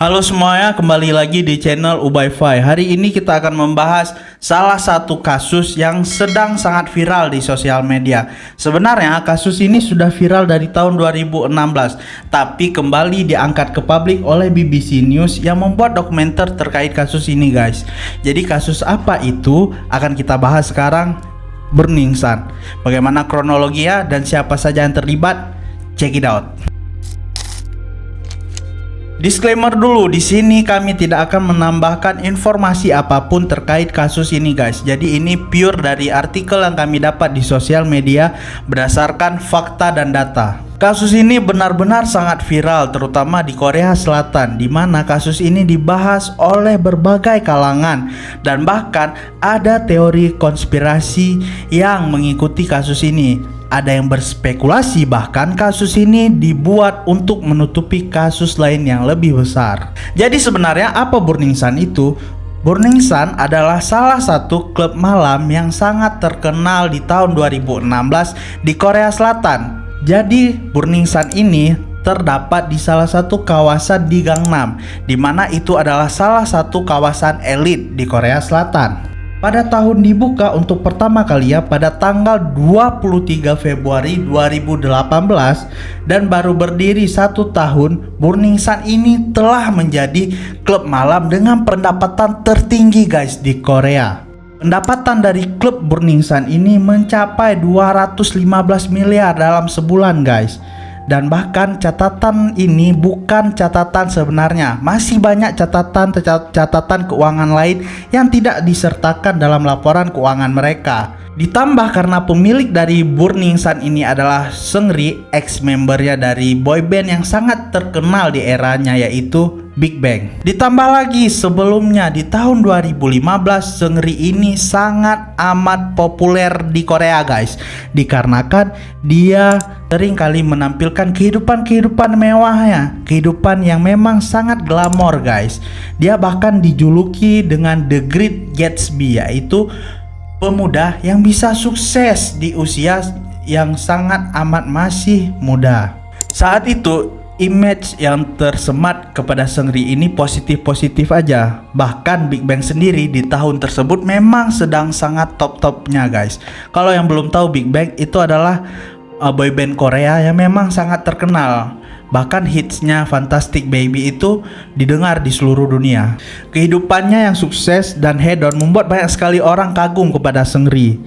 Halo semuanya, kembali lagi di channel Ubayfy. Hari ini kita akan membahas salah satu kasus yang sedang sangat viral di sosial media. Sebenarnya kasus ini sudah viral dari tahun 2016, tapi kembali diangkat ke publik oleh BBC News yang membuat dokumenter terkait kasus ini, guys. Jadi kasus apa itu akan kita bahas sekarang. Burning Sun. Bagaimana kronologinya dan siapa saja yang terlibat? Check it out. Disclaimer dulu, di sini kami tidak akan menambahkan informasi apapun terkait kasus ini, guys. Jadi ini pure dari artikel yang kami dapat di sosial media berdasarkan fakta dan data. Kasus ini benar-benar sangat viral, terutama di Korea Selatan, di mana kasus ini dibahas oleh berbagai kalangan dan bahkan ada teori konspirasi yang mengikuti kasus ini. Ada yang berspekulasi bahkan kasus ini dibuat untuk menutupi kasus lain yang lebih besar. Jadi sebenarnya apa Burning Sun itu? Burning Sun adalah salah satu klub malam yang sangat terkenal di tahun 2016 di Korea Selatan. Jadi Burning Sun ini terdapat di salah satu kawasan di Gangnam, di mana itu adalah salah satu kawasan elit di Korea Selatan. Pada tahun dibuka untuk pertama kalinya pada tanggal 23 Februari 2018 dan baru berdiri 1 tahun, Burning Sun ini telah menjadi klub malam dengan pendapatan tertinggi, guys, di Korea. Pendapatan dari klub Burning Sun ini mencapai 215 miliar dalam sebulan, guys. Dan bahkan catatan ini bukan catatan sebenarnya, masih banyak catatan keuangan lain yang tidak disertakan dalam laporan keuangan mereka. Ditambah karena pemilik dari Burning Sun ini adalah Seungri, ex-membernya dari boyband yang sangat terkenal di eranya, yaitu Big Bang. Ditambah lagi sebelumnya di tahun 2015 Seungri ini sangat amat populer di Korea, guys, dikarenakan dia sering kali menampilkan kehidupan mewahnya, kehidupan yang memang sangat glamor, guys. Dia bahkan dijuluki dengan The Great Gatsby, yaitu pemuda yang bisa sukses di usia yang sangat amat masih muda. Saat itu image yang tersemat kepada Seungri ini positif-positif aja. Bahkan Big Bang sendiri di tahun tersebut memang sedang sangat top-topnya, guys. Kalau yang belum tahu, Big Bang itu adalah boyband Korea yang memang sangat terkenal. Bahkan hitsnya Fantastic Baby itu didengar di seluruh dunia. Kehidupannya yang sukses dan hedon membuat banyak sekali orang kagum kepada Seungri.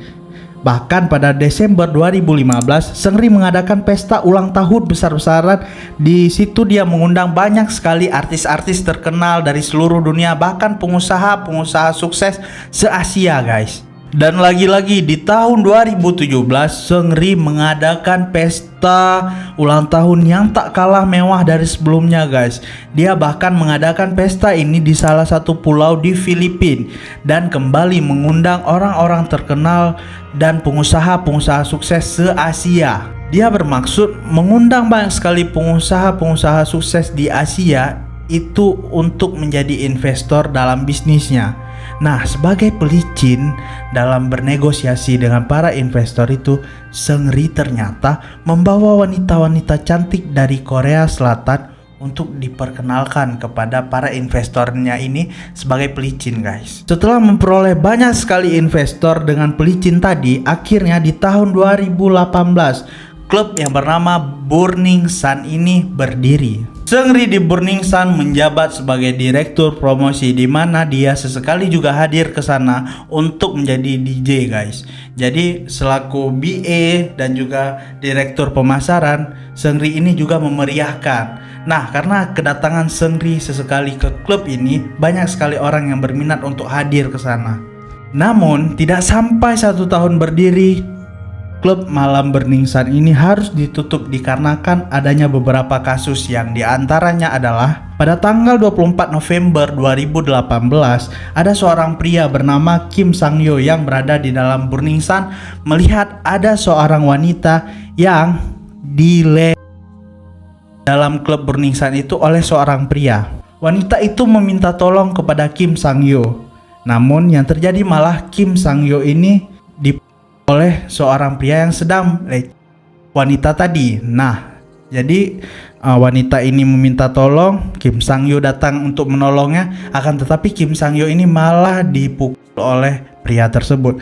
Bahkan pada Desember 2015, Seungri mengadakan pesta ulang tahun besar-besaran. Di situ dia mengundang banyak sekali artis-artis terkenal dari seluruh dunia, bahkan pengusaha-pengusaha sukses se-Asia, guys. Dan lagi-lagi di tahun 2017 Seungri mengadakan pesta ulang tahun yang tak kalah mewah dari sebelumnya, guys. Dia bahkan mengadakan pesta ini di salah satu pulau di Filipina dan kembali mengundang orang-orang terkenal dan pengusaha-pengusaha sukses se-Asia. Dia bermaksud mengundang banyak sekali pengusaha-pengusaha sukses di Asia itu untuk menjadi investor dalam bisnisnya. Nah, sebagai pelicin dalam bernegosiasi dengan para investor itu, Seungri ternyata membawa wanita-wanita cantik dari Korea Selatan untuk diperkenalkan kepada para investornya ini sebagai pelicin, guys. Setelah memperoleh banyak sekali investor dengan pelicin tadi, akhirnya di tahun 2018 klub yang bernama Burning Sun ini berdiri. Seungri di Burning Sun menjabat sebagai direktur promosi, di mana dia sesekali juga hadir ke sana untuk menjadi DJ, guys. Jadi selaku BA dan juga direktur pemasaran, Seungri ini juga memeriahkan. Nah, karena kedatangan Seungri sesekali ke klub ini, banyak sekali orang yang berminat untuk hadir ke sana. Namun tidak sampai 1 tahun berdiri, klub malam Burning Sun ini harus ditutup dikarenakan adanya beberapa kasus, yang diantaranya adalah pada tanggal 24 November 2018 ada seorang pria bernama Kim Sang-yo yang berada di dalam Burning Sun melihat ada seorang wanita yang dalam klub Burning Sun itu oleh seorang pria. Wanita itu meminta tolong kepada Kim Sang-yo. Namun yang terjadi malah Kim Sang-yo ini oleh seorang pria yang sedang wanita tadi. Nah, Jadi wanita ini meminta tolong, Kim Sang-yo datang untuk menolongnya, akan tetapi Kim Sang-yo ini malah dipukul oleh pria tersebut.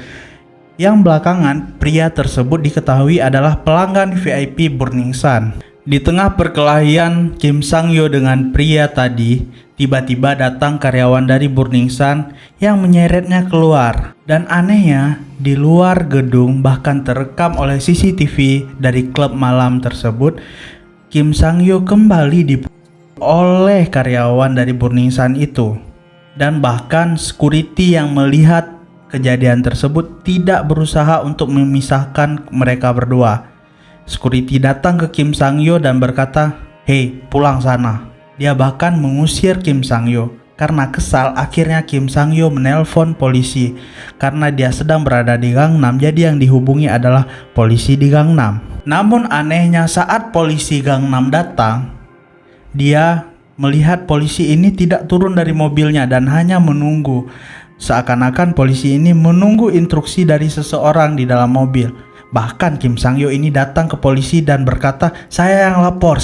Yang belakangan pria tersebut diketahui adalah pelanggan VIP Burning Sun. Di tengah perkelahian Kim Sang-yo dengan pria tadi, tiba-tiba datang karyawan dari Burning Sun yang menyeretnya keluar. Dan anehnya, di luar gedung bahkan terekam oleh CCTV dari klub malam tersebut, Kim Sang-yo kembali dipukul oleh karyawan dari Burning Sun itu. Dan bahkan security yang melihat kejadian tersebut tidak berusaha untuk memisahkan mereka berdua. Security datang ke Kim Sang-yo dan berkata, "Hei, pulang sana." Dia bahkan mengusir Kim Sang-yo. Karena kesal, akhirnya Kim Sang-yo menelpon polisi. Karena dia sedang berada di Gangnam, jadi yang dihubungi adalah polisi di Gangnam. Namun anehnya saat polisi Gangnam datang, dia melihat polisi ini tidak turun dari mobilnya dan hanya menunggu. Seakan-akan polisi ini menunggu instruksi dari seseorang di dalam mobil. Bahkan Kim Sang-yo ini datang ke polisi dan berkata, saya yang lapor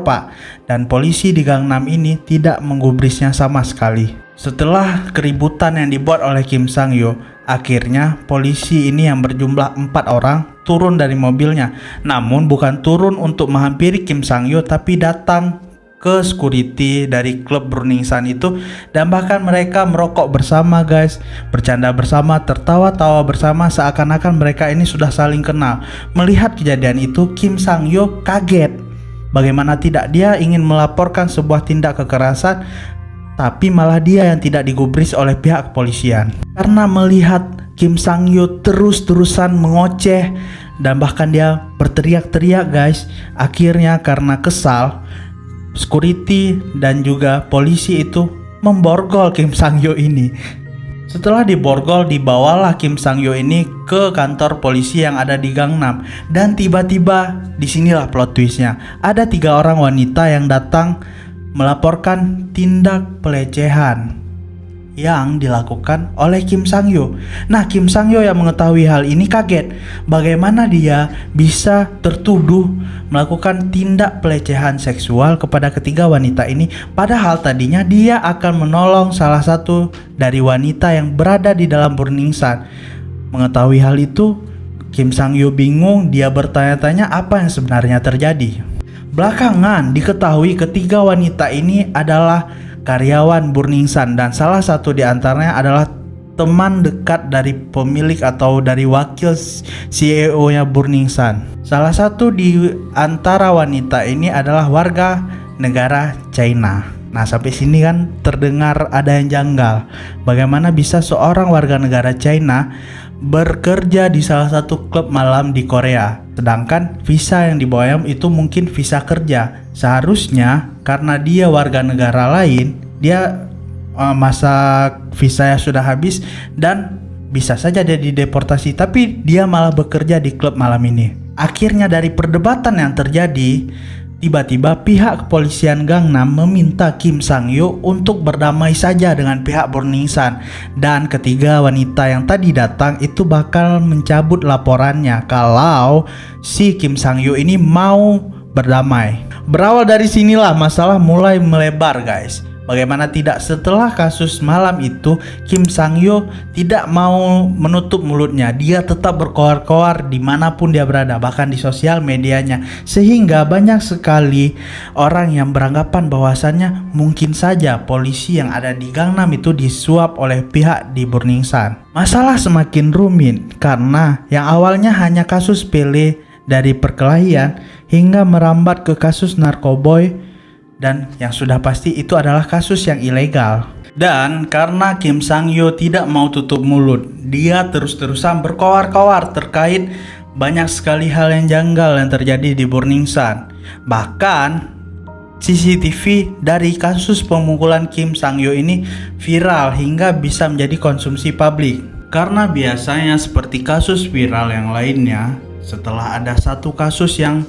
pak." Dan polisi di Gangnam ini tidak menggubrisnya sama sekali. Setelah keributan yang dibuat oleh Kim Sang-yo, akhirnya polisi ini yang berjumlah 4 orang turun dari mobilnya. Namun bukan turun untuk menghampiri Kim Sang-yo, tapi datang ke security dari klub Burning Sun itu, dan bahkan mereka merokok bersama guys, bercanda bersama, tertawa-tawa bersama, seakan-akan mereka ini sudah saling kenal. Melihat kejadian itu, Kim Sang-yo kaget. Bagaimana tidak, dia ingin melaporkan sebuah tindak kekerasan, tapi malah dia yang tidak digubris oleh pihak kepolisian. Karena melihat Kim Sang-yo terus-terusan mengoceh dan bahkan dia berteriak-teriak guys, akhirnya karena kesal, security dan juga polisi itu memborgol Kim Sang-yo ini. Setelah diborgol, dibawalah Kim Sang-yo ini ke kantor polisi yang ada di Gangnam. Dan tiba-tiba disinilah plot twistnya. Ada 3 orang wanita yang datang melaporkan tindak pelecehan yang dilakukan oleh Kim Sang-yo. Nah, Kim Sang-yo yang mengetahui hal ini kaget. Bagaimana dia bisa tertuduh melakukan tindak pelecehan seksual kepada ketiga wanita ini, padahal tadinya dia akan menolong salah satu dari wanita yang berada di dalam Burning Sun. Mengetahui hal itu, Kim Sang-yo bingung, dia bertanya-tanya apa yang sebenarnya terjadi. Belakangan diketahui ketiga wanita ini adalah karyawan Burning Sun dan salah satu di antaranya adalah teman dekat dari pemilik atau dari wakil CEO-nya Burning Sun. Salah satu di antara wanita ini adalah warga negara China. Nah, sampai sini kan terdengar ada yang janggal. Bagaimana bisa seorang warga negara China bekerja di salah satu klub malam di Korea, sedangkan visa yang dibawanya itu mungkin visa kerja. Seharusnya karena dia warga negara lain, dia masa visanya sudah habis dan bisa saja dia dideportasi, tapi dia malah bekerja di klub malam ini. Akhirnya dari perdebatan yang terjadi, tiba-tiba pihak kepolisian Gangnam meminta Kim Sang-yo untuk berdamai saja dengan pihak Burning Sun, dan ketiga wanita yang tadi datang itu bakal mencabut laporannya kalau si Kim Sang-yo ini mau berdamai. Berawal dari sinilah masalah mulai melebar guys. Bagaimana tidak, setelah kasus malam itu Kim Sang-yo tidak mau menutup mulutnya. Dia tetap berkoar-koar dimanapun dia berada, bahkan di sosial medianya. Sehingga banyak sekali orang yang beranggapan bahwasannya mungkin saja polisi yang ada di Gangnam itu disuap oleh pihak di Burning Sun. Masalah semakin rumit karena yang awalnya hanya kasus sepele dari perkelahian hingga merambat ke kasus narkoboy, dan yang sudah pasti itu adalah kasus yang ilegal. Dan karena Kim Sang-yo tidak mau tutup mulut, dia terus-terusan berkoar-koar terkait banyak sekali hal yang janggal yang terjadi di Burning Sun. Bahkan CCTV dari kasus pemukulan Kim Sang-yo ini viral hingga bisa menjadi konsumsi publik. Karena biasanya seperti kasus viral yang lainnya, setelah ada satu kasus yang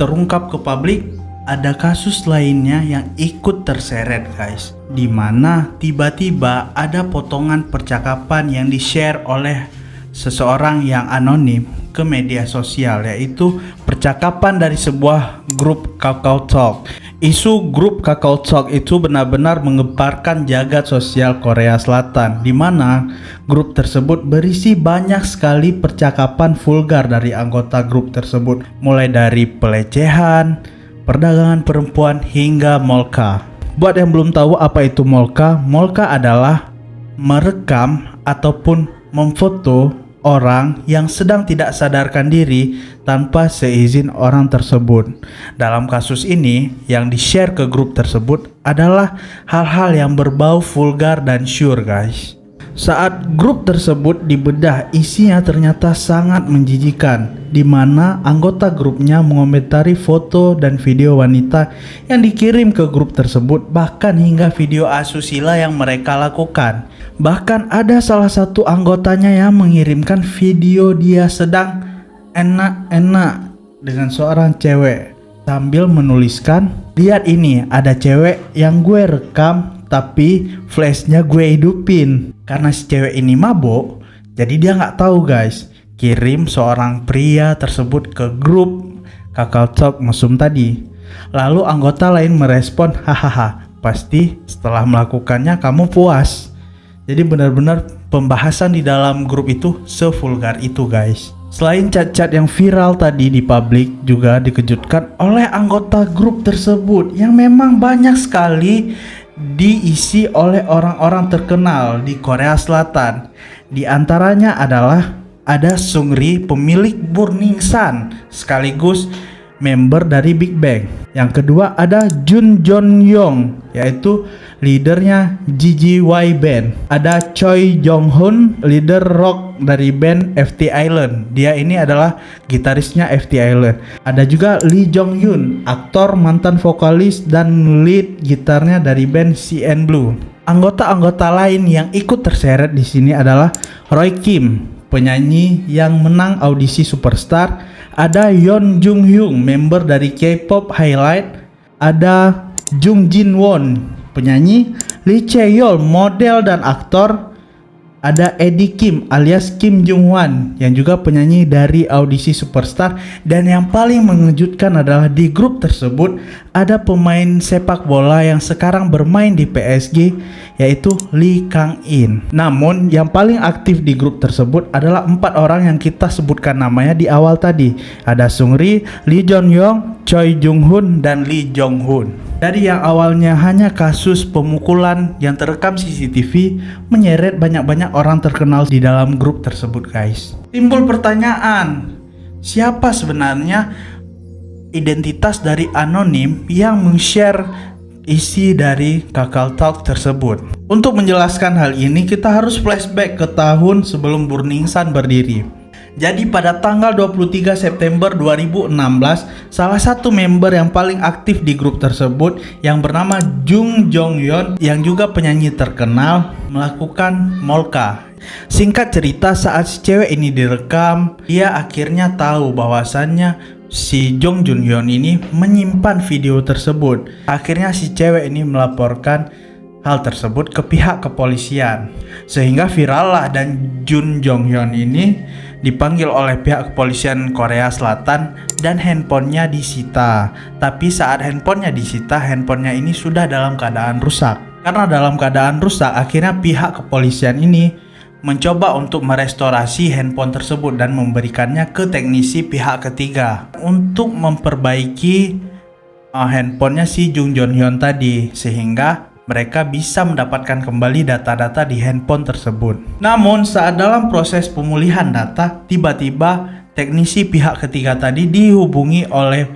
terungkap ke publik, ada kasus lainnya yang ikut terseret guys, dimana tiba-tiba ada potongan percakapan yang di-share oleh seseorang yang anonim. ke media sosial, yaitu percakapan dari sebuah grup Kakao Talk. Isu grup Kakao Talk itu benar-benar menggemparkan jagat sosial Korea Selatan, di mana grup tersebut berisi banyak sekali percakapan vulgar dari anggota grup tersebut, mulai dari pelecehan, perdagangan perempuan hingga molka. Buat yang belum tahu apa itu molka, molka adalah merekam ataupun memfoto orang yang sedang tidak sadarkan diri tanpa seizin orang tersebut. Dalam kasus ini, yang di-share ke grup tersebut adalah hal-hal yang berbau vulgar dan syur, guys. Saat grup tersebut dibedah, isinya ternyata sangat menjijikan, di mana anggota grupnya mengomentari foto dan video wanita yang dikirim ke grup tersebut, bahkan hingga video asusila yang mereka lakukan. Bahkan ada salah satu anggotanya yang mengirimkan video dia sedang enak-enak dengan seorang cewek sambil menuliskan, "Lihat ini, ada cewek yang gue rekam tapi flashnya gue hidupin." Karena si cewek ini mabok, jadi dia nggak tahu, guys. Kirim seorang pria tersebut ke grup Kakao Talk mesum tadi. Lalu anggota lain merespon, "Hahaha, pasti setelah melakukannya kamu puas." Jadi benar-benar pembahasan di dalam grup itu sevulgar itu, guys. Selain cat-cat yang viral tadi di publik, juga dikejutkan oleh anggota grup tersebut yang memang banyak sekali diisi oleh orang-orang terkenal di Korea Selatan. Di antaranya adalah ada Seungri, pemilik Burning Sun sekaligus member dari Big Bang. Yang kedua ada Jun Jon Yong, yaitu leadernya GGY Band. Ada Choi Jong Hoon, leader rock dari band FT Island. Dia ini adalah gitarisnya FT Island. Ada juga Lee Jong Hyun, aktor mantan vokalis dan lead gitarnya dari band CN Blue. Anggota-anggota lain yang ikut terseret di sini adalah Roy Kim, penyanyi yang menang audisi Superstar. Ada Yeon Jung Hyung, member dari K-pop Highlight. Ada Jung Jin Won, penyanyi. Lee Chae-yeol, model dan aktor. Ada Eddie Kim alias Kim Jung Hwan yang juga penyanyi dari audisi Superstar. Dan yang paling mengejutkan adalah di grup tersebut ada pemain sepak bola yang sekarang bermain di PSG, yaitu Lee Kang-in. Namun yang paling aktif di grup tersebut adalah 4 orang yang kita sebutkan namanya di awal tadi. Ada Seungri, Lee Jong Yong, Choi Jung Hoon, dan Lee Jong Hoon. Dari yang awalnya hanya kasus pemukulan yang terekam CCTV menyeret banyak-banyak orang terkenal di dalam grup tersebut, guys. Timbul pertanyaan, siapa sebenarnya identitas dari anonim yang meng-share isi dari Kakao Talk tersebut? Untuk menjelaskan hal ini, kita harus flashback ke tahun sebelum Burning Sun berdiri. Jadi pada tanggal 23 September 2016, salah satu member yang paling aktif di grup tersebut yang bernama Jung Jong Yeon, yang juga penyanyi terkenal, melakukan molka. Singkat cerita, saat si cewek ini direkam, dia akhirnya tahu bahwasannya si Jung Jun Yeon ini menyimpan video tersebut. Akhirnya si cewek ini melaporkan hal tersebut ke pihak kepolisian, sehingga viral lah, dan Jun Jong Hyun ini dipanggil oleh pihak kepolisian Korea Selatan dan handphonenya disita. Tapi saat handphonenya disita, handphonenya ini sudah dalam keadaan rusak. Karena dalam keadaan rusak, akhirnya pihak kepolisian ini mencoba untuk merestorasi handphone tersebut dan memberikannya ke teknisi pihak ketiga untuk memperbaiki handphonenya si Jung Jong Hyun tadi, sehingga mereka bisa mendapatkan kembali data-data di handphone tersebut. Namun saat dalam proses pemulihan data, tiba-tiba teknisi pihak ketiga tadi dihubungi oleh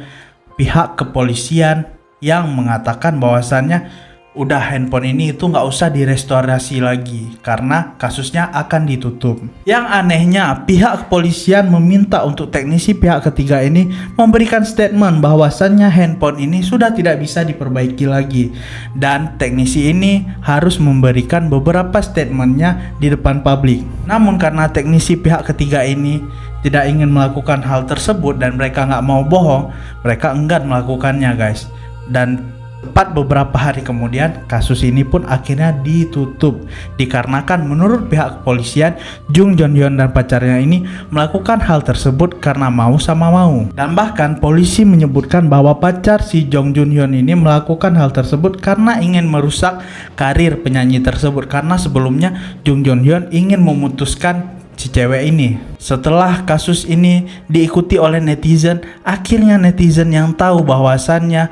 pihak kepolisian yang mengatakan bahwasannya udah handphone ini itu nggak usah direstorasi lagi karena kasusnya akan ditutup. Yang anehnya, pihak kepolisian meminta untuk teknisi pihak ketiga ini memberikan statement bahwasannya handphone ini sudah tidak bisa diperbaiki lagi, dan teknisi ini harus memberikan beberapa statementnya di depan publik. Namun karena teknisi pihak ketiga ini tidak ingin melakukan hal tersebut dan mereka nggak mau bohong, mereka enggan melakukannya, guys. Dan Tepat beberapa hari kemudian, kasus ini pun akhirnya ditutup dikarenakan menurut pihak kepolisian, Jung Joon Hyun dan pacarnya ini melakukan hal tersebut karena mau sama mau. Dan bahkan polisi menyebutkan bahwa pacar si Jung Joon Hyun ini melakukan hal tersebut karena ingin merusak karir penyanyi tersebut, karena sebelumnya Jung Joon Hyun ingin memutuskan si cewek ini. Setelah kasus ini diikuti oleh netizen, akhirnya netizen yang tahu bahwasannya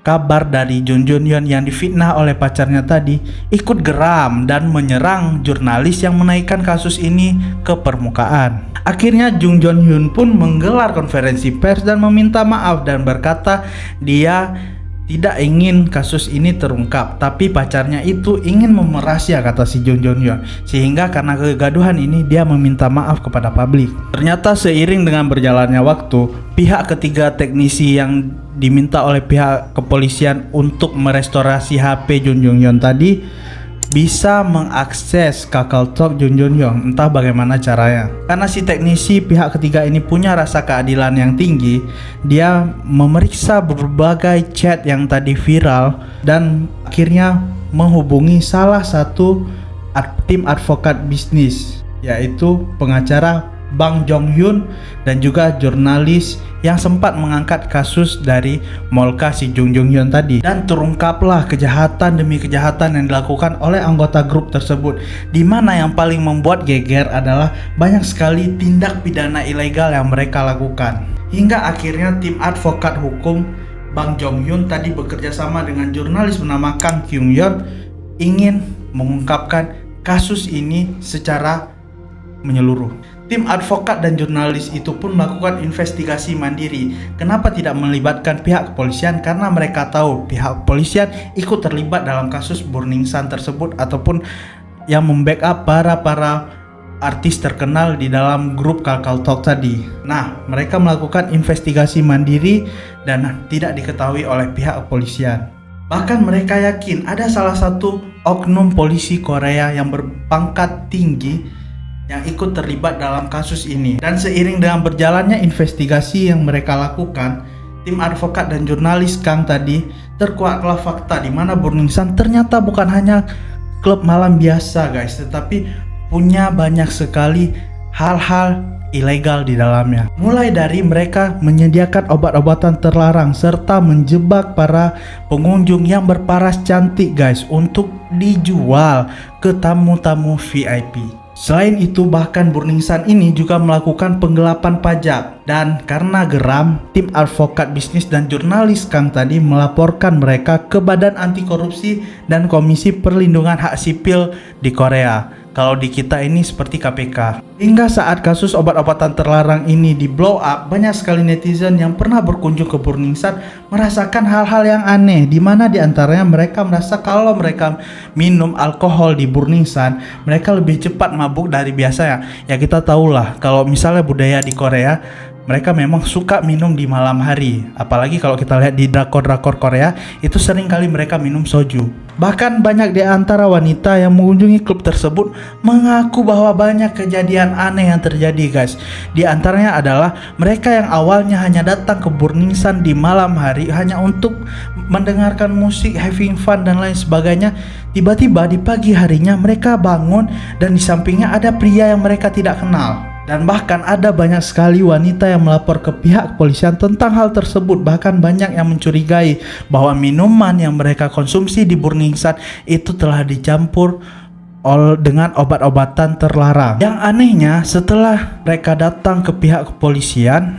kabar dari Jung Joon Hyun yang difitnah oleh pacarnya tadi ikut geram dan menyerang jurnalis yang menaikkan kasus ini ke permukaan. Akhirnya Jung Joon Hyun pun menggelar konferensi pers dan meminta maaf dan berkata dia tidak ingin kasus ini terungkap, tapi pacarnya itu ingin memerahsia, kata si Jung Joon Hyun. Sehingga karena kegaduhan ini dia meminta maaf kepada publik. Ternyata seiring dengan berjalannya waktu, pihak ketiga teknisi yang diminta oleh pihak kepolisian untuk merestorasi HP Jung Joon Hyun tadi bisa mengakses KakaoTalk Jung Joon Hyun, entah bagaimana caranya. Karena si teknisi pihak ketiga ini punya rasa keadilan yang tinggi, dia memeriksa berbagai chat yang tadi viral dan akhirnya menghubungi salah satu tim advokat bisnis, yaitu pengacara Bang Jong Hyun dan juga jurnalis yang sempat mengangkat kasus dari Molka si Jung Joon Hyun tadi. Dan terungkaplah kejahatan demi kejahatan yang dilakukan oleh anggota grup tersebut, di mana yang paling membuat geger adalah banyak sekali tindak pidana ilegal yang mereka lakukan. Hingga akhirnya tim advokat hukum Bang Jong Hyun tadi bekerja sama dengan jurnalis bernama Kang Kyung Yeon ingin mengungkapkan kasus ini secara menyeluruh. Tim advokat dan jurnalis itu pun melakukan investigasi mandiri. Kenapa tidak melibatkan pihak kepolisian? Karena mereka tahu pihak kepolisian ikut terlibat dalam kasus Burning Sun tersebut ataupun yang membackup para artis terkenal di dalam grup KakaoTalk tadi. Nah, mereka melakukan investigasi mandiri dan tidak diketahui oleh pihak kepolisian. Bahkan mereka yakin ada salah satu oknum polisi Korea yang berpangkat tinggi yang ikut terlibat dalam kasus ini. Dan seiring dengan berjalannya investigasi yang mereka lakukan, tim advokat dan jurnalis Kang tadi terkuaklah fakta di mana Burning Sun ternyata bukan hanya klub malam biasa guys, tetapi punya banyak sekali hal-hal ilegal di dalamnya. Mulai dari mereka menyediakan obat-obatan terlarang serta menjebak para pengunjung yang berparas cantik guys untuk dijual ke tamu-tamu VIP. Selain itu, bahkan Burning Sun ini juga melakukan penggelapan pajak. Dan karena geram, tim advokat bisnis dan jurnalis Kang tadi melaporkan mereka ke Badan Anti Korupsi dan Komisi Perlindungan Hak Sipil di Korea. Kalau di kita ini seperti KPK. Hingga saat kasus obat-obatan terlarang ini di blow up, banyak sekali netizen yang pernah berkunjung ke Burning Sun merasakan hal-hal yang aneh, di mana diantaranya mereka merasa kalau mereka minum alkohol di Burning Sun, mereka lebih cepat mabuk dari biasanya. Ya kita tahulah kalau misalnya budaya di Korea, mereka memang suka minum di malam hari. Apalagi kalau kita lihat di drakor-drakor Korea, itu sering kali mereka minum soju. Bahkan banyak di antara wanita yang mengunjungi klub tersebut mengaku bahwa banyak kejadian aneh yang terjadi guys. Di antaranya adalah mereka yang awalnya hanya datang ke Burning Sun di malam hari hanya untuk mendengarkan musik, having fun dan lain sebagainya. Tiba-tiba di pagi harinya mereka bangun dan di sampingnya ada pria yang mereka tidak kenal. Dan bahkan ada banyak sekali wanita yang melapor ke pihak kepolisian tentang hal tersebut. Bahkan banyak yang mencurigai bahwa minuman yang mereka konsumsi di Burning Sun itu telah dicampur dengan obat-obatan terlarang. Yang anehnya, setelah mereka datang ke pihak kepolisian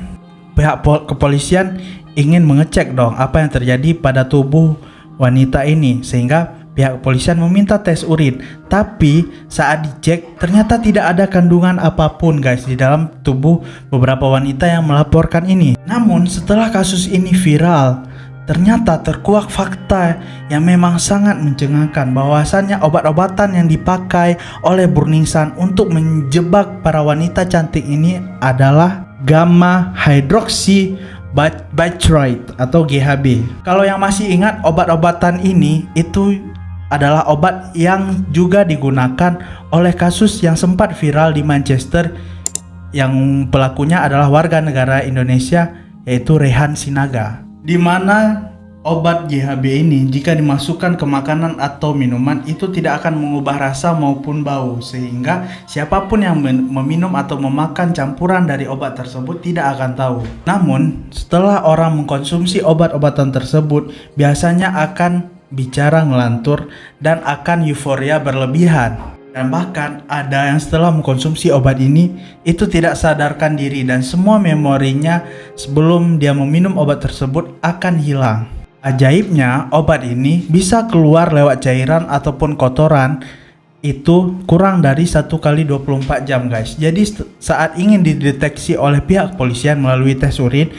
ingin mengecek dong apa yang terjadi pada tubuh wanita ini, sehingga pihak kepolisian meminta tes urin. Tapi saat dicek ternyata tidak ada kandungan apapun guys di dalam tubuh beberapa wanita yang melaporkan ini. Namun setelah kasus ini viral, ternyata terkuak fakta yang memang sangat mencengangkan, bahwasannya obat-obatan yang dipakai oleh Burning Sun untuk menjebak para wanita cantik ini adalah gamma hydroxy butyrate atau GHB. Kalau yang masih ingat, obat-obatan ini itu adalah obat yang juga digunakan oleh kasus yang sempat viral di Manchester yang pelakunya adalah warga negara Indonesia, yaitu Rehan Sinaga, di mana Obat GHB ini jika dimasukkan ke makanan atau minuman itu tidak akan mengubah rasa maupun bau, sehingga siapapun yang meminum atau memakan campuran dari obat tersebut tidak akan tahu. Namun setelah orang mengkonsumsi obat-obatan tersebut, biasanya akan bicara ngelantur dan akan euforia berlebihan. Dan bahkan ada yang setelah mengkonsumsi obat ini itu tidak sadarkan diri dan semua memorinya sebelum dia meminum obat tersebut akan hilang. Ajaibnya, obat ini bisa keluar lewat cairan ataupun kotoran itu kurang dari 1 kali 24 jam guys. Jadi saat ingin dideteksi oleh pihak kepolisian melalui tes urin,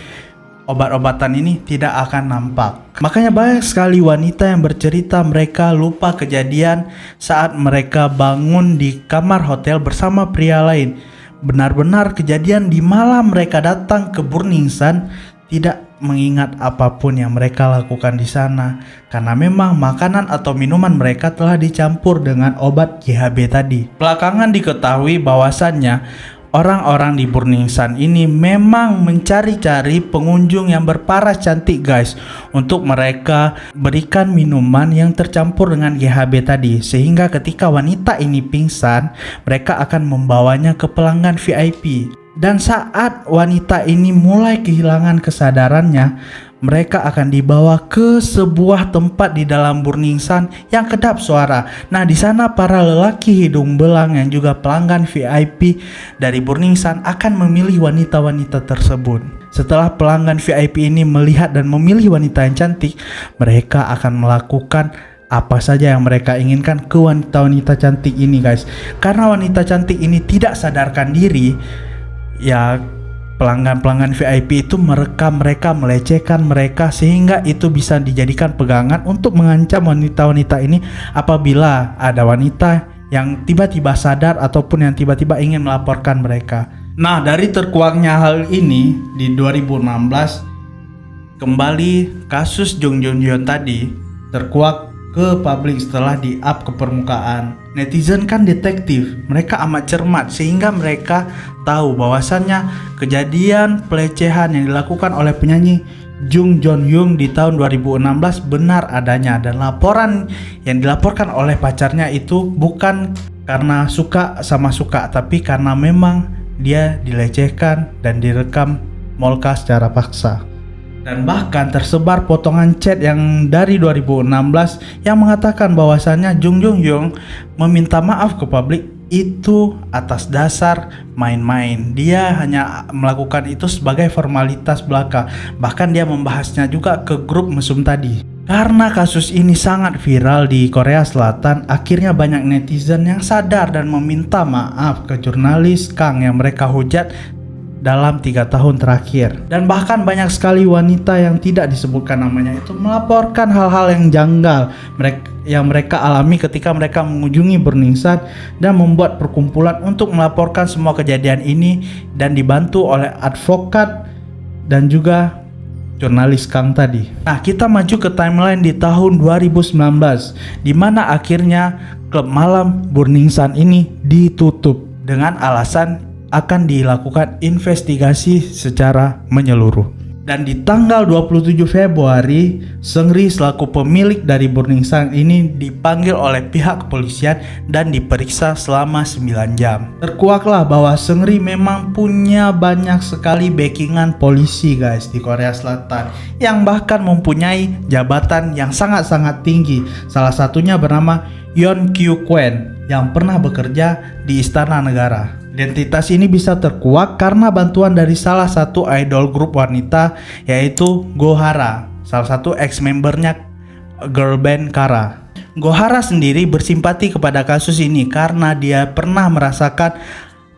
obat-obatan ini tidak akan nampak. Makanya banyak sekali wanita yang bercerita mereka lupa kejadian saat mereka bangun di kamar hotel bersama pria lain. Benar-benar kejadian di malam mereka datang ke Burning Sun, tidak mengingat apapun yang mereka lakukan di sana karena memang makanan atau minuman mereka telah dicampur dengan obat GHB tadi. Belakangan diketahui bahwasannya orang-orang di Burning Sun ini memang mencari-cari pengunjung yang berparas cantik guys, untuk mereka berikan minuman yang tercampur dengan GHB tadi, sehingga ketika wanita ini pingsan mereka akan membawanya ke pelanggan VIP. Dan saat wanita ini mulai kehilangan kesadarannya, mereka akan dibawa ke sebuah tempat di dalam Burning Sun yang kedap suara. Nah, di sana para lelaki hidung belang yang juga pelanggan VIP dari Burning Sun akan memilih wanita-wanita tersebut. Setelah pelanggan VIP ini melihat dan memilih wanita yang cantik, mereka akan melakukan apa saja yang mereka inginkan ke wanita-wanita cantik ini guys. Karena wanita cantik ini tidak sadarkan diri, ya pelanggan-pelanggan VIP itu merekam mereka, melecehkan mereka, sehingga itu bisa dijadikan pegangan untuk mengancam wanita-wanita ini apabila ada wanita yang tiba-tiba sadar ataupun yang tiba-tiba ingin melaporkan mereka. Nah, dari terkuaknya hal ini di 2016 kembali kasus Jung Jun Hyun tadi terkuak ke publik setelah di-up ke permukaan. Netizen kan detektif, mereka amat cermat sehingga mereka tahu bahwasannya kejadian pelecehan yang dilakukan oleh penyanyi Jung Jun Hyun di tahun 2016 benar adanya, dan laporan yang dilaporkan oleh pacarnya itu bukan karena suka sama suka, tapi karena memang dia dilecehkan dan direkam molka secara paksa. Dan bahkan tersebar potongan chat yang dari 2016 yang mengatakan bahwasannya Jung Jun Hyun meminta maaf ke publik itu atas dasar main-main. Dia hanya melakukan itu sebagai formalitas belaka. Bahkan dia membahasnya juga ke grup mesum tadi. Karena kasus ini sangat viral di Korea Selatan, akhirnya banyak netizen yang sadar dan meminta maaf ke jurnalis Kang yang mereka hujat dalam 3 tahun terakhir. Dan bahkan banyak sekali wanita yang tidak disebutkan namanya itu melaporkan hal-hal yang janggal yang mereka alami ketika mereka mengunjungi Burning Sun dan membuat perkumpulan untuk melaporkan semua kejadian ini, dan dibantu oleh advokat dan juga jurnalis Kang tadi. Nah, kita maju ke timeline di tahun 2019 di mana akhirnya klub malam Burning Sun ini ditutup dengan alasan akan dilakukan investigasi secara menyeluruh. Dan di tanggal 27 Februari, Seungri selaku pemilik dari Burning Sun ini dipanggil oleh pihak kepolisian dan diperiksa selama 9 jam. Terkuaklah bahwa Seungri memang punya banyak sekali backingan polisi guys di Korea Selatan, yang bahkan mempunyai jabatan yang sangat-sangat tinggi. Salah satunya bernama Yeon Kyu Kwen yang pernah bekerja di Istana Negara. Identitas ini bisa terkuak karena bantuan dari salah satu idol grup wanita, yaitu Gohara, salah satu ex-membernya girl band Kara. Gohara sendiri bersimpati kepada kasus ini karena dia pernah merasakan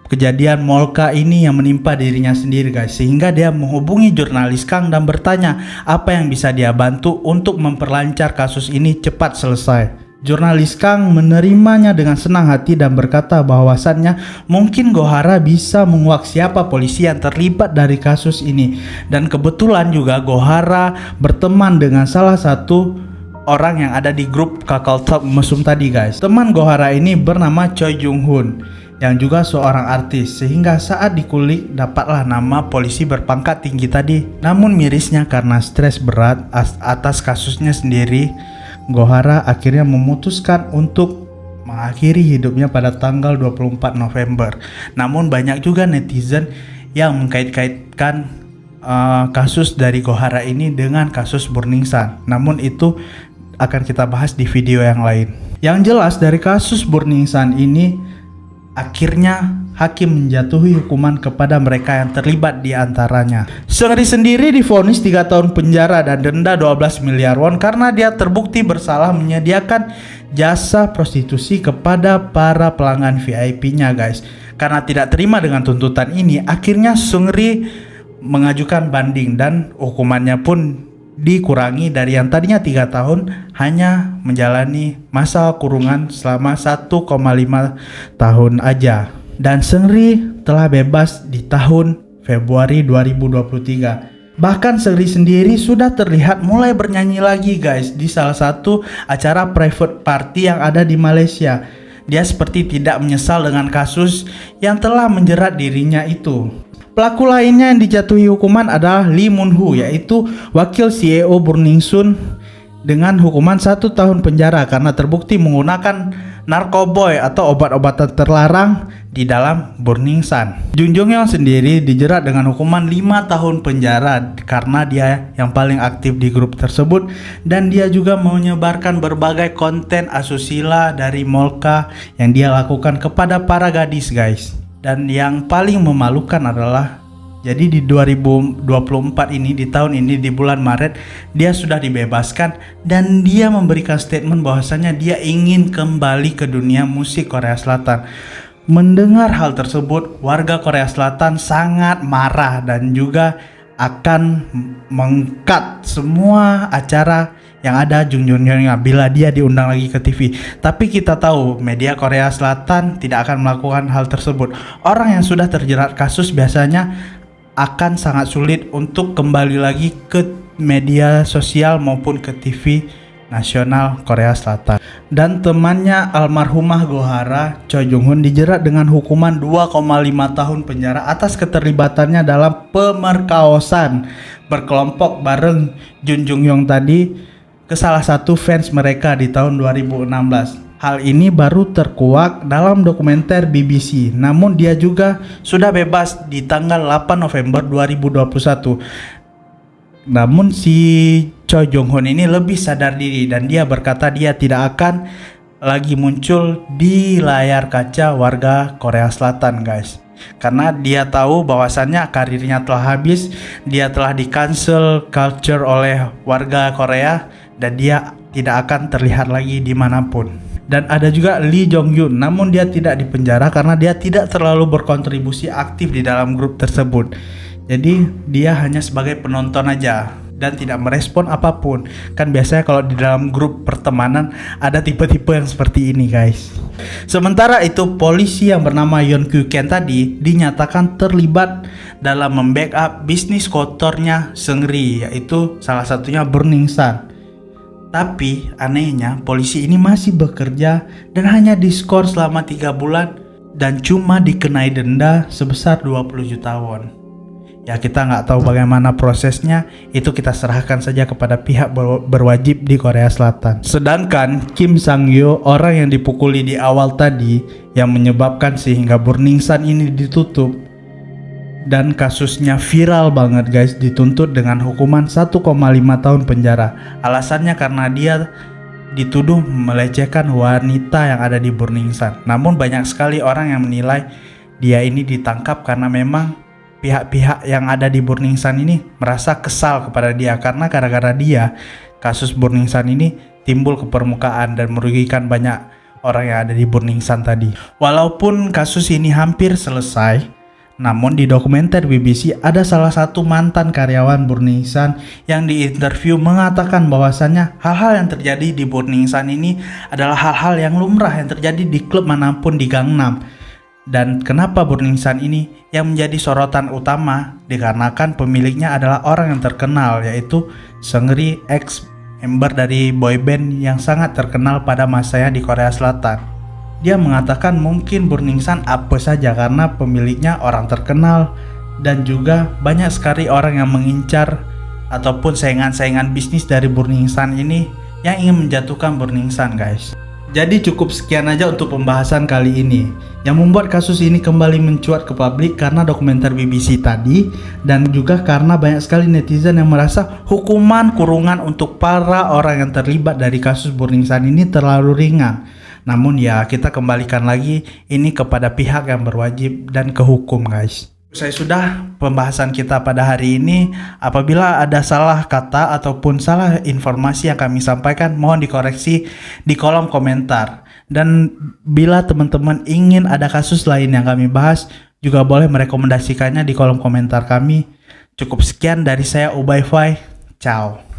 kejadian molka ini yang menimpa dirinya sendiri guys, sehingga dia menghubungi jurnalis Kang dan bertanya apa yang bisa dia bantu untuk memperlancar kasus ini cepat selesai. Jurnalis Kang menerimanya dengan senang hati dan berkata bahwasannya mungkin Gohara bisa menguak siapa polisi yang terlibat dari kasus ini. Dan kebetulan juga Gohara berteman dengan salah satu orang yang ada di grup Kakao Talk mesum tadi guys. Teman Gohara ini bernama Choi Jung Hoon, yang juga seorang artis, sehingga saat dikulik dapatlah nama polisi berpangkat tinggi tadi. Namun mirisnya karena stres berat atas kasusnya sendiri, Gohara akhirnya memutuskan untuk mengakhiri hidupnya pada tanggal 24 November. Namun banyak juga netizen yang mengkait-kaitkan kasus dari Gohara ini dengan kasus Burning Sun. Namun itu akan kita bahas di video yang lain. Yang jelas dari kasus Burning Sun ini, akhirnya hakim menjatuhi hukuman kepada mereka yang terlibat di antaranya. Seungri sendiri divonis 3 tahun penjara dan denda 12 miliar won karena dia terbukti bersalah menyediakan jasa prostitusi kepada para pelanggan VIP-nya, guys. Karena tidak terima dengan tuntutan ini, akhirnya Seungri mengajukan banding dan hukumannya pun dikurangi dari yang tadinya 3 tahun hanya menjalani masa kurungan selama 1,5 tahun aja. Dan Seungri telah bebas di tahun Februari 2023. Bahkan Seungri sendiri sudah terlihat mulai bernyanyi lagi, guys, di salah satu acara private party yang ada di Malaysia. Dia seperti tidak menyesal dengan kasus yang telah menjerat dirinya itu. Pelaku lainnya yang dijatuhi hukuman adalah Lee Moon-ho, yaitu wakil CEO Burning Sun, dengan hukuman 1 tahun penjara karena terbukti menggunakan narkoboy atau obat-obatan terlarang di dalam Burning Sun. Jung Jung Hyun sendiri dijerat dengan hukuman 5 tahun penjara karena dia yang paling aktif di grup tersebut, dan dia juga menyebarkan berbagai konten asusila dari Molka yang dia lakukan kepada para gadis, guys. Dan yang paling memalukan adalah, jadi di 2024 ini, di tahun ini, di bulan Maret, dia sudah dibebaskan dan dia memberikan statement bahwasanya dia ingin kembali ke dunia musik Korea Selatan. Mendengar hal tersebut, warga Korea Selatan sangat marah dan juga akan meng-cut semua acara yang ada Jung Jung Hyun bila dia diundang lagi ke TV. Tapi kita tahu media Korea Selatan tidak akan melakukan hal tersebut. Orang yang sudah terjerat kasus biasanya akan sangat sulit untuk kembali lagi ke media sosial maupun ke TV nasional Korea Selatan. Dan temannya almarhumah Gohara, Choi Jung Hoon, dijerat dengan hukuman 2,5 tahun penjara atas keterlibatannya dalam pemerkosaan berkelompok bareng Jun Jung Hyun tadi ke salah satu fans mereka di tahun 2016. Hal ini baru terkuak dalam dokumenter BBC. Namun dia juga sudah bebas di tanggal 8 November 2021. Namun si Choi Jung Hoon ini lebih sadar diri dan dia berkata dia tidak akan lagi muncul di layar kaca warga Korea Selatan, guys. Karena dia tahu bahwasannya karirnya telah habis, dia telah di-cancel culture oleh warga Korea dan dia tidak akan terlihat lagi dimanapun. Dan ada juga Lee Jong Yoon, namun dia tidak dipenjara karena dia tidak terlalu berkontribusi aktif di dalam grup tersebut. Jadi dia hanya sebagai penonton aja dan tidak merespon apapun. Kan biasanya kalau di dalam grup pertemanan ada tipe-tipe yang seperti ini, guys. Sementara itu polisi yang bernama Yeon Kyu Ken tadi dinyatakan terlibat dalam membackup bisnis kotornya Seungri, yaitu salah satunya Burning Sun. Tapi anehnya polisi ini masih bekerja dan hanya diskor selama 3 bulan dan cuma dikenai denda sebesar 20 juta won. Ya kita nggak tahu bagaimana prosesnya, itu kita serahkan saja kepada pihak berwajib di Korea Selatan. Sedangkan Kim Sang Yo, orang yang dipukuli di awal tadi yang menyebabkan sehingga Burning Sun ini ditutup dan kasusnya viral banget, guys, dituntut dengan hukuman 1,5 tahun penjara. Alasannya karena dia dituduh melecehkan wanita yang ada di Burning Sun. Namun banyak sekali orang yang menilai dia ini ditangkap karena memang pihak-pihak yang ada di Burning Sun ini merasa kesal kepada dia karena gara-gara dia kasus Burning Sun ini timbul ke permukaan dan merugikan banyak orang yang ada di Burning Sun tadi. Walaupun kasus ini hampir selesai, namun di dokumenter BBC ada salah satu mantan karyawan Burning Sun yang diinterview mengatakan bahwasannya hal-hal yang terjadi di Burning Sun ini adalah hal-hal yang lumrah yang terjadi di klub manapun di Gangnam. Dan kenapa Burning Sun ini yang menjadi sorotan utama? Dikarenakan pemiliknya adalah orang yang terkenal, yaitu Seungri, ex member dari boyband yang sangat terkenal pada masanya di Korea Selatan. Dia mengatakan mungkin Burning Sun apa saja karena pemiliknya orang terkenal dan juga banyak sekali orang yang mengincar ataupun saingan-saingan bisnis dari Burning Sun ini yang ingin menjatuhkan Burning Sun, guys. Jadi cukup sekian aja untuk pembahasan kali ini. Yang membuat kasus ini kembali mencuat ke publik karena dokumenter BBC tadi, dan juga karena banyak sekali netizen yang merasa hukuman kurungan untuk para orang yang terlibat dari kasus Burning Sun ini terlalu ringan. Namun ya, kita kembalikan lagi ini kepada pihak yang berwajib dan ke hukum, guys. Saya sudah pembahasan kita pada hari ini. Apabila ada salah kata ataupun salah informasi yang kami sampaikan, mohon dikoreksi di kolom komentar. Dan bila teman-teman ingin ada kasus lain yang kami bahas, juga boleh merekomendasikannya di kolom komentar kami. Cukup sekian dari saya, Ubay Fai. Ciao.